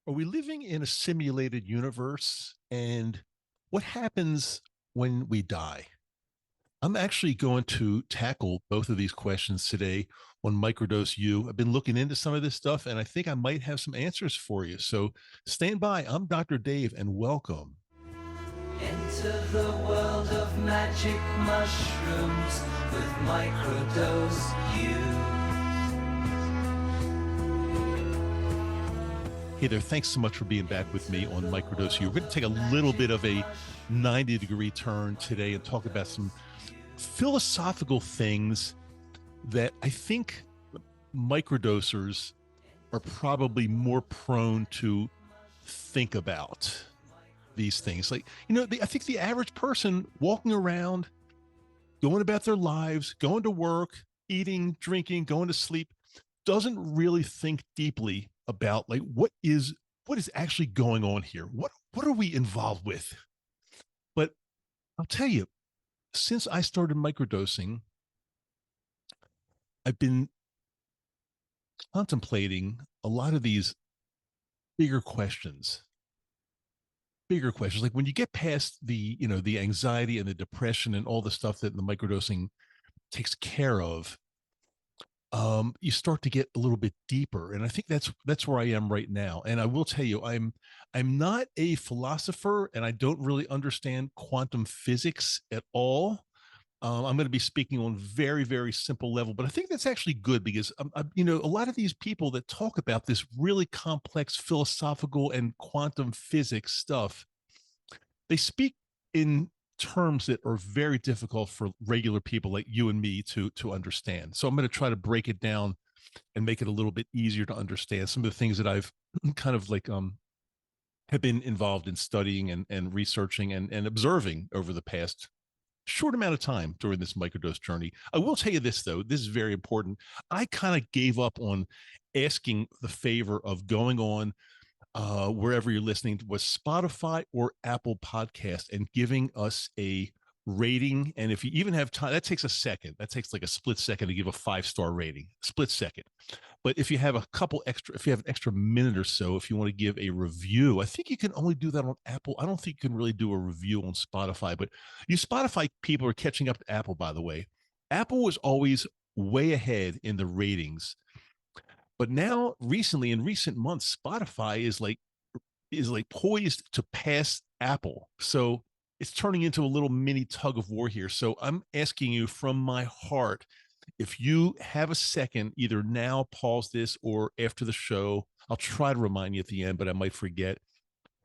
Are we living in a simulated universe? And what happens when we die? I'm actually going to tackle both of these questions today on Microdose U. I've been looking into some of this stuff and I think I might have some answers for you. So stand by. I'm Dr. Dave and welcome. Enter the world of magic mushrooms with Microdose U. Hey there. Thanks so much for being back with me on Microdose U. We're going to take a little bit of a 90-degree turn today and talk about some philosophical things that I think microdosers are probably more prone to think about these things. I think the average person walking around, going about their lives, going to work, eating, drinking, going to sleep, doesn't really think deeply about what is actually going on here. What are we involved with? But I'll tell you, since I started microdosing, I've been contemplating a lot of these bigger questions. Bigger questions, like when you get past the anxiety and the depression and all the stuff that the microdosing takes care of, you start to get a little bit deeper, and I think that's where I am right now. And I will tell you, I'm not a philosopher, and I don't really understand quantum physics at all. I'm going to be speaking on very, very simple level, but I think that's actually good because a lot of these people that talk about this really complex philosophical and quantum physics stuff, they speak in terms that are very difficult for regular people like you and me to understand. So I'm going to try to break it down and make it a little bit easier to understand some of the things that I've kind of have been involved in studying and researching and observing over the past short amount of time during this microdose journey. I will tell you this, though. This is very important. I kind of gave up on asking the favor of going on wherever you're listening, was Spotify or Apple Podcast, and giving us a rating. And if you even have time, that takes a second. That takes like a split second to give a 5-star rating, split second. But if you have if you have an extra minute or so, if you want to give a review, I think you can only do that on Apple. I don't think you can really do a review on Spotify, but you Spotify people are catching up to Apple, by the way. Apple was always way ahead in the ratings, but now recently in recent months, Spotify is like poised to pass Apple. So it's turning into a little mini tug of war here. So I'm asking you from my heart, if you have a second, either now pause this or after the show, I'll try to remind you at the end, but I might forget.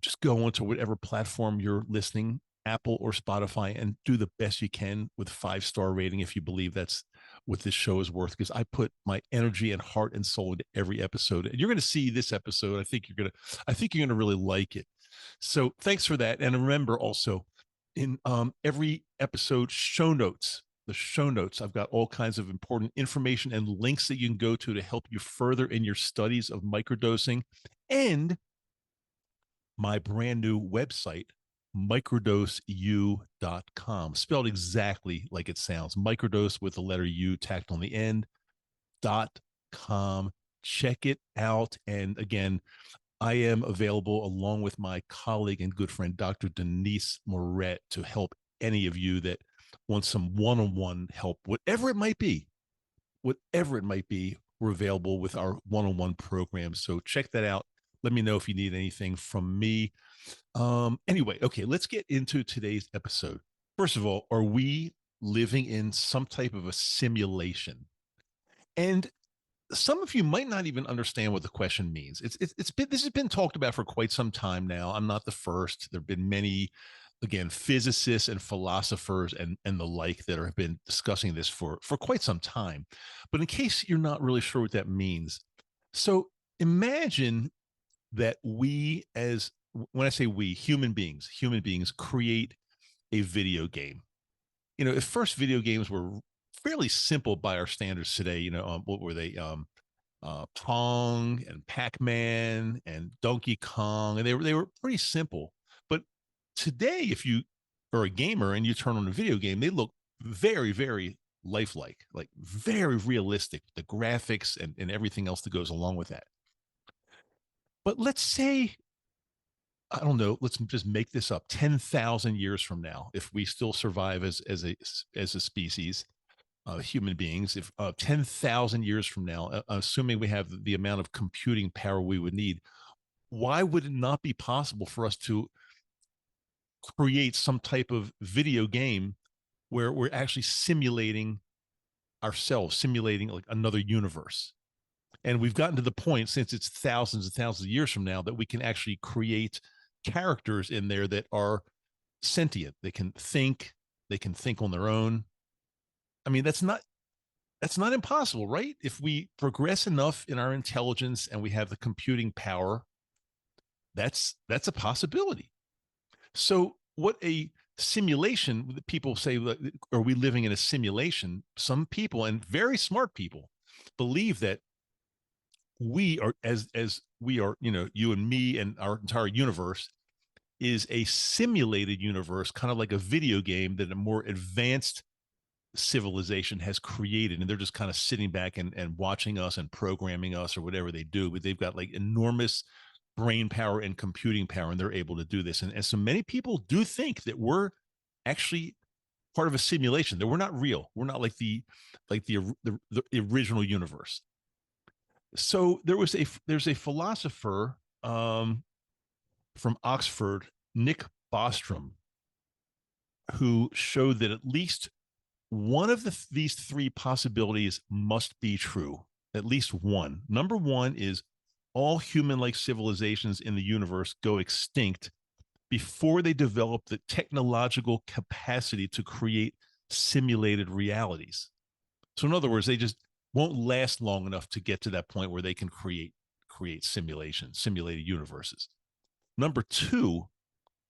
Just go onto whatever platform you're listening, Apple or Spotify, and do the best you can with 5-star rating if you believe that's what this show is worth. Because I put my energy and heart and soul into every episode, and you're going to see this episode. I think you're gonna really like it. So thanks for that, and remember also in every episode the show notes, I've got all kinds of important information and links that you can go to help you further in your studies of microdosing, and my brand new website, microdoseu.com, spelled exactly like it sounds. Microdose with the letter U tacked on the end, .com. Check it out. And again, I am available along with my colleague and good friend, Dr. Denise Moret, to help any of you that want some one-on-one help, whatever it might be. Whatever it might be, we're available with our one-on-one program. So check that out. Let me know if you need anything from me. Anyway, okay, let's get into today's episode. First of all, are we living in some type of a simulation? And some of you might not even understand what the question means. This has been talked about for quite some time now. I'm not the first. There have been many, again, physicists and philosophers and the like that have been discussing this for quite some time. But in case you're not really sure what that means, so imagine that when I say we, human beings create a video game. At first video games were fairly simple by our standards today. What were they? Pong and Pac-Man and Donkey Kong, and they were pretty simple. But today, if you are a gamer and you turn on a video game, they look very, very lifelike, like very realistic. The graphics and everything else that goes along with that. But let's say, I don't know, let's just make this up, 10,000 years from now, if we still survive as a species, human beings, if 10,000 years from now, assuming we have the amount of computing power we would need, why would it not be possible for us to create some type of video game where we're actually simulating ourselves, simulating like another universe? And we've gotten to the point, since it's thousands and thousands of years from now, that we can actually create characters in there that are sentient. They can think on their own. I mean, that's not impossible, right? If we progress enough in our intelligence and we have the computing power, that's a possibility. So what a simulation, people say, are we living in a simulation? Some people, and very smart people, believe that we are, as we are, you and me and our entire universe is a simulated universe, kind of like a video game that a more advanced civilization has created, and they're just kind of sitting back and watching us and programming us or whatever they do. But they've got like enormous brain power and computing power, and they're able to do this. And so many people do think that we're actually part of a simulation, that we're not real, we're not like the original universe. So there's a philosopher from Oxford, Nick Bostrom, who showed that at least one of these three possibilities must be true. At least one. Number one is all human-like civilizations in the universe go extinct before they develop the technological capacity to create simulated realities. So in other words, they just won't last long enough to get to that point where they can create simulated universes. Number two,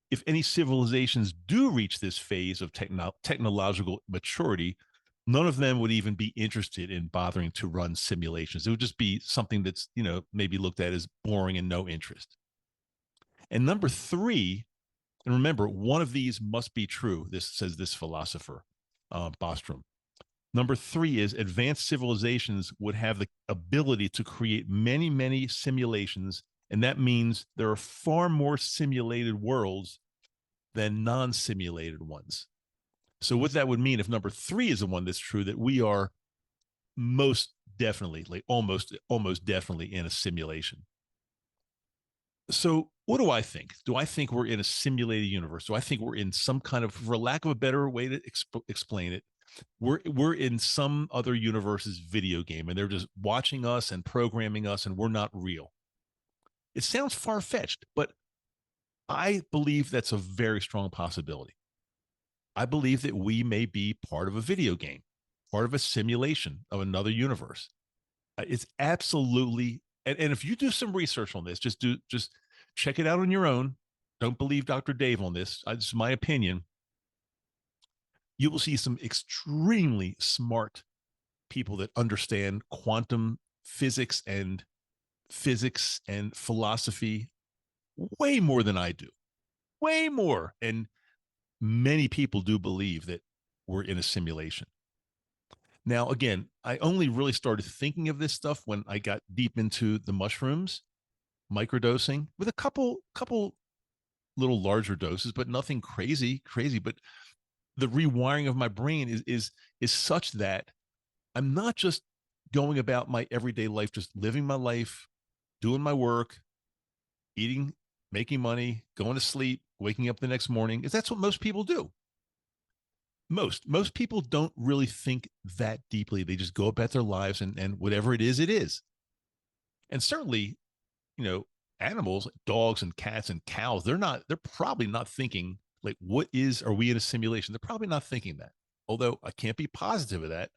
if any civilizations do reach this phase of technological maturity, none of them would even be interested in bothering to run simulations. It would just be something that's, maybe looked at as boring and no interest. And number three, and remember, one of these must be true. This says this philosopher, Bostrom. Number three is advanced civilizations would have the ability to create many, many simulations. And that means there are far more simulated worlds than non-simulated ones. So what that would mean, if number three is the one that's true, that we are most definitely, like almost definitely in a simulation. So what do I think? Do I think we're in a simulated universe? Do I think we're in some kind of, for lack of a better way to explain it, we're in some other universe's video game, and they're just watching us and programming us, and we're not real? It sounds far-fetched, but I believe that's a very strong possibility. I believe that we may be part of a video game, part of a simulation of another universe. It's absolutely, and if you do some research on this, just check it out on your own. Don't believe Dr. Dave on this. This is my opinion. You will see some extremely smart people that understand quantum physics and philosophy way more than I do, way more. And many people do believe that we're in a simulation. Now, again, I only really started thinking of this stuff when I got deep into the mushrooms, microdosing, with a couple little larger doses, but nothing crazy. But the rewiring of my brain is such that I'm not just going about my everyday life, just living my life, doing my work, eating, making money, going to sleep, waking up the next morning, is that's what most people do. Most people don't really think that deeply. They just go about their lives, and whatever it is, it is. And certainly, animals, dogs and cats and cows, they're probably not thinking like, are we in a simulation? They're probably not thinking that. Although I can't be positive of that.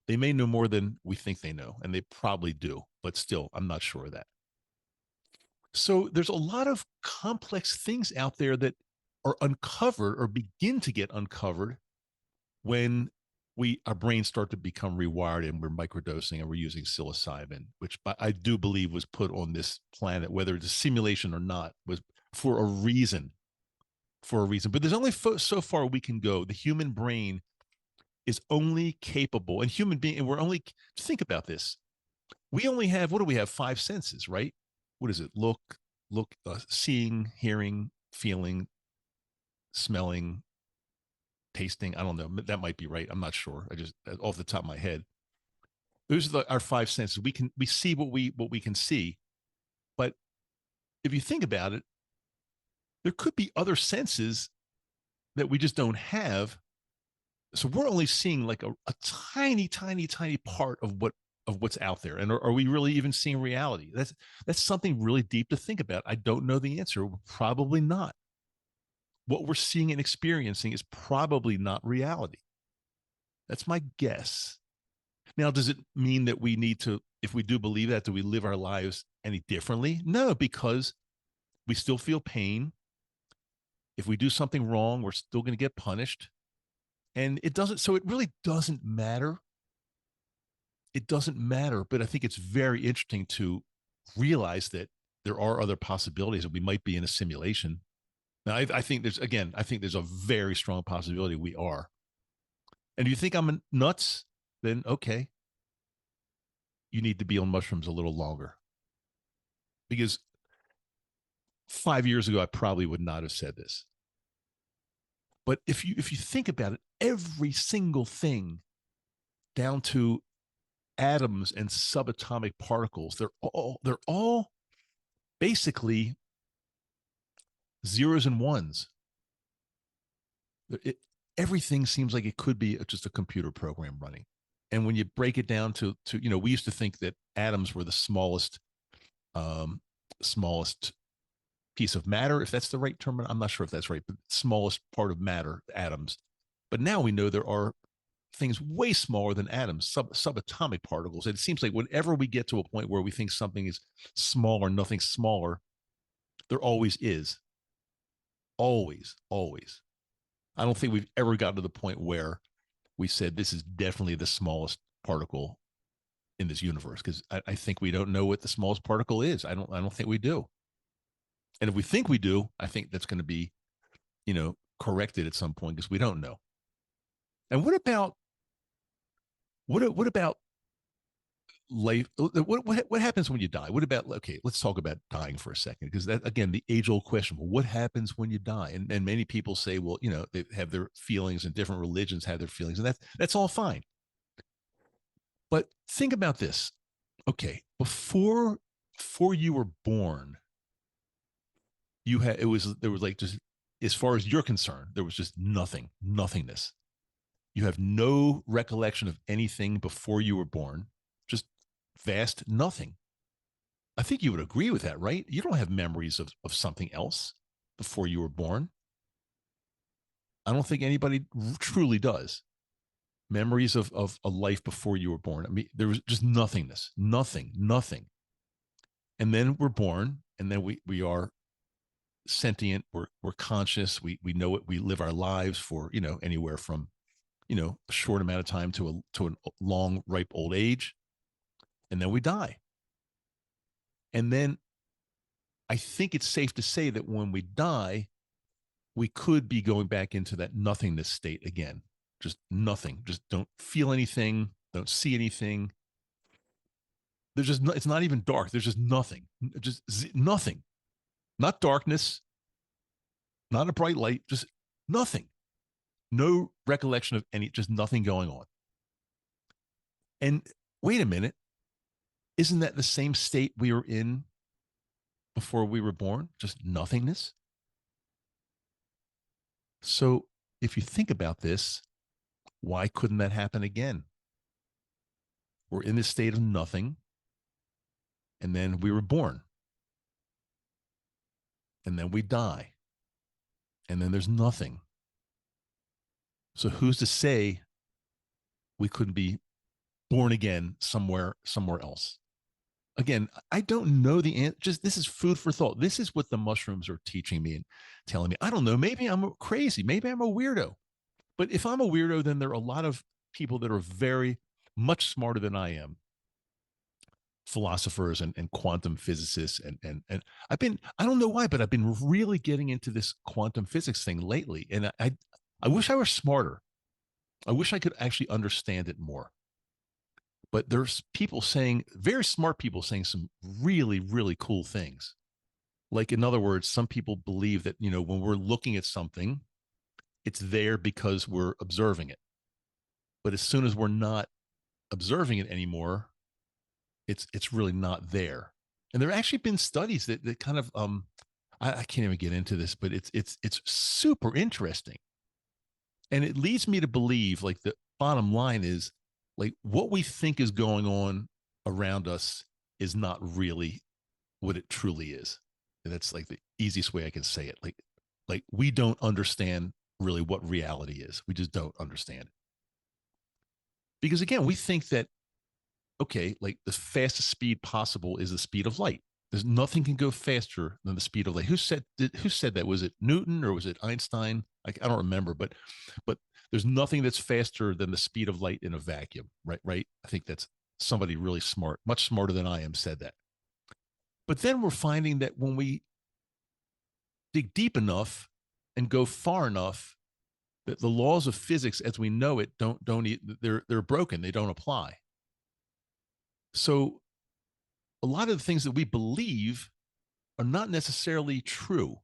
They may know more than we think they know, and they probably do, but still, I'm not sure of that. So there's a lot of complex things out there that are uncovered or begin to get uncovered when our brains start to become rewired and we're microdosing and we're using psilocybin, which I do believe was put on this planet, whether it's a simulation or not, was for a reason. But there's only so far we can go. The human brain is only capable, and we're only, think about this. We only have, what do we have? 5 senses, right? what is it? Look, seeing, hearing, feeling, smelling, tasting. I don't know. That might be right. I'm not sure. I just off the top of my head. Those are our five senses. We see what we can see, but if you think about it, there could be other senses that we just don't have. So we're only seeing like a tiny, tiny, tiny part of what's out there. And are we really even seeing reality? That's something really deep to think about. I don't know the answer. Probably not. What we're seeing and experiencing is probably not reality. That's my guess. Now, does it mean that we need to, if we do believe that, do we live our lives any differently? No, because we still feel pain. If we do something wrong, we're still going to get punished. And it doesn't, so it really doesn't matter. It doesn't matter. But I think it's very interesting to realize that there are other possibilities that we might be in a simulation. Now, I think I think there's a very strong possibility we are. And if you think I'm nuts, then okay, you need to be on mushrooms a little longer. Because 5 years ago, I probably would not have said this. But if you think about it, every single thing down to atoms and subatomic particles, they're all basically zeros and ones. It, Everything seems like it could be just a computer program running. And when you break it down to we used to think that atoms were the smallest piece of matter, if that's the right term. I'm not sure if that's right, but smallest part of matter, atoms. But now we know there are things way smaller than atoms, subatomic particles. And it seems like whenever we get to a point where we think something is small or nothing smaller, there always is. Always, always. I don't think we've ever gotten to the point where we said this is definitely the smallest particle in this universe, because I think we don't know what the smallest particle is. I don't think we do. And if we think we do, I think that's going to be, corrected at some point because we don't know. And what about life? What happens when you die? What about, okay, let's talk about dying for a second, because that, again, the age old question, well, what happens when you die? And many people say, well, they have their feelings, and different religions have their feelings, and that's all fine. But think about this. Okay, before you were born, there was like, just as far as you're concerned, there was just nothingness. You have no recollection of anything before you were born, just vast nothing. I think you would agree with that, right? You don't have memories of something else before you were born. I don't think anybody truly does. Memories of a life before you were born. I mean, there was just nothingness, nothing. And then we're born, and then we are sentient. We're conscious. We know it. We live our lives for anywhere from a short amount of time to a long, ripe old age, and then we die. And then I think it's safe to say that when we die, we could be going back into that nothingness state again. Just nothing. Just don't feel anything. Don't see anything. There's just it's not even dark. There's just nothing. Just nothing. Not darkness. Not a bright light. Just nothing. No recollection of just nothing going on. And wait a minute. Isn't that the same state we were in before we were born? Just nothingness. So if you think about this, why couldn't that happen again? We're in this state of nothing, and then we were born, and then we die, and then there's nothing. So who's to say we couldn't be born again somewhere else? Again, I don't know the answer. Just, this is food for thought. This is what the mushrooms are teaching me and telling me. I don't know. Maybe I'm crazy. Maybe I'm a weirdo. But if I'm a weirdo, then there are a lot of people that are very much smarter than I am, philosophers and quantum physicists. And I don't know why, but I've been really getting into this quantum physics thing lately. And I wish I were smarter. I wish I could actually understand it more. But there's people saying, very smart people saying some really, really cool things. Like, in other words, some people believe that, when we're looking at something, it's there because we're observing it. But as soon as we're not observing it anymore, it's really not there. And there have actually been studies that kind of I can't even get into this, but it's super interesting. And it leads me to believe, like, the bottom line is, like, what we think is going on around us is not really what it truly is. And that's like the easiest way I can say it. Like we don't understand really what reality is. We just don't understand it. Because again, we think that, okay, like, the fastest speed possible is the speed of light. There's nothing can go faster than the speed of light. Who said that? Was it Newton or was it Einstein? I don't remember, but there's nothing that's faster than the speed of light in a vacuum, right? Right. I think that's somebody really smart, much smarter than I am, said that. But then we're finding that when we dig deep enough and go far enough, that the laws of physics as we know it don't they're broken. They don't apply. So a lot of the things that we believe are not necessarily true.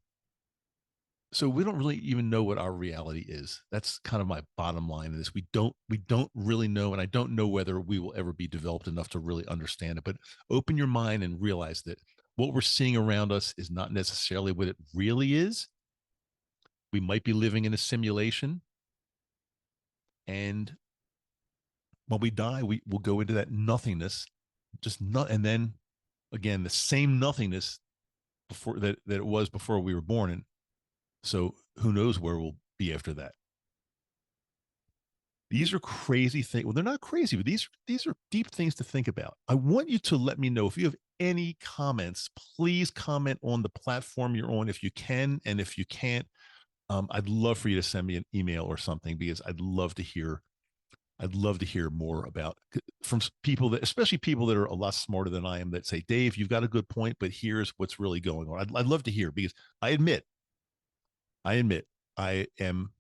So we don't really even know what our reality is. That's kind of my bottom line in this. We don't really know, and I don't know whether we will ever be developed enough to really understand it. But open your mind and realize that what we're seeing around us is not necessarily what it really is. We might be living in a simulation, and when we die, we will go into that nothingness, just not, and then again the same nothingness before that it was before we were born. And so who knows where we'll be after that. These are crazy things. Well, they're not crazy, but these are deep things to think about. I want you to let me know if you have any comments. Please comment on the platform you're on if you can, and if you can't, I'd love for you to send me an email or something, because I'd love to hear. I'd love to hear more about, from people that, especially people that are a lot smarter than I am, that say, Dave, you've got a good point, but here's what's really going on. I'd love to hear, because I admit I am,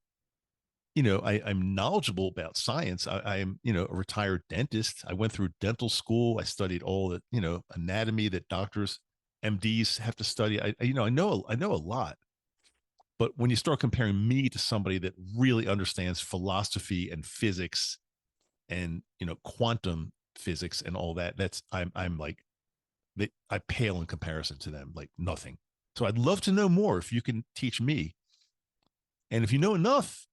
I'm knowledgeable about science. I am, a retired dentist. I went through dental school. I studied all the, anatomy that doctors, MDs have to study. I know a lot. But when you start comparing me to somebody that really understands philosophy and physics and, quantum physics and all that, I'm like, I pale in comparison to them, like nothing. So I'd love to know more if you can teach me. And if you know enough,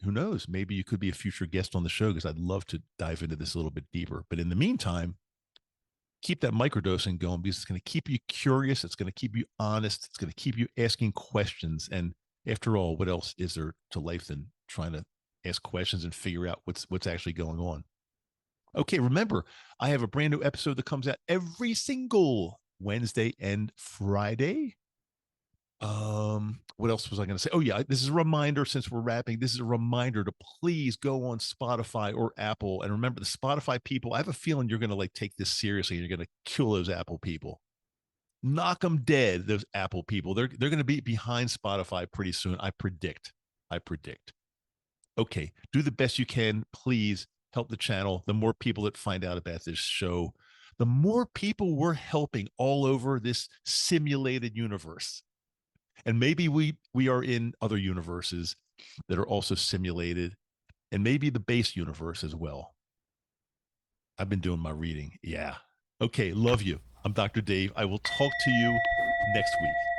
who knows? Maybe you could be a future guest on the show, because I'd love to dive into this a little bit deeper. But in the meantime, keep that microdosing going, because it's going to keep you curious. It's going to keep you honest. It's going to keep you asking questions. And after all, what else is there to life than trying to ask questions and figure out what's actually going on? Okay, remember, I have a brand new episode that comes out every single Wednesday and Friday. What else was I going to say? Oh yeah, this is a reminder, since we're wrapping, this is a reminder to please go on Spotify or Apple. And remember, the Spotify people, I have a feeling you're going to, like, take this seriously, and you're going to kill those Apple people. Knock them dead, those Apple people. They're going to be behind Spotify pretty soon. I predict. Okay, do the best you can. Please help the channel. The more people that find out about this show, the more people we're helping all over this simulated universe. And maybe we are in other universes that are also simulated, and maybe the base universe as well. I've been doing my reading. Yeah. Okay. Love you. I'm Dr. Dave. I will talk to you next week.